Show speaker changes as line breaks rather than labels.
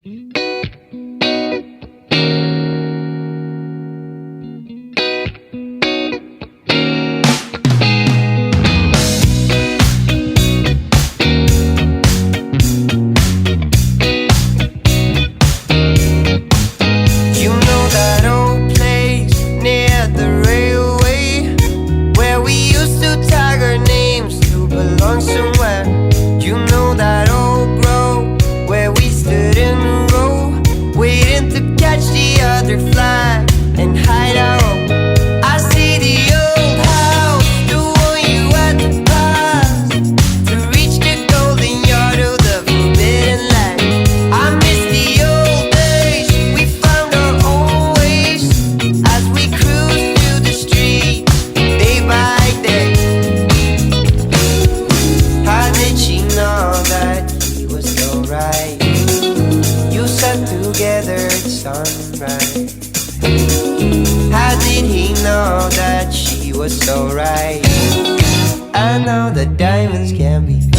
You know that old place near the railway where we used to tag our names to belong somewhere. You know that old grove where we stood in a row, waiting to catch the other flag and hide our own. I see the old house, the one you had to pass to reach the golden yard of the forbidden land. I miss the old days, we found our own ways as we cruised through the street day by day. How did she know that he was so right? You sat together at sunrise. How did he know that she was so right? I know that diamonds can be found.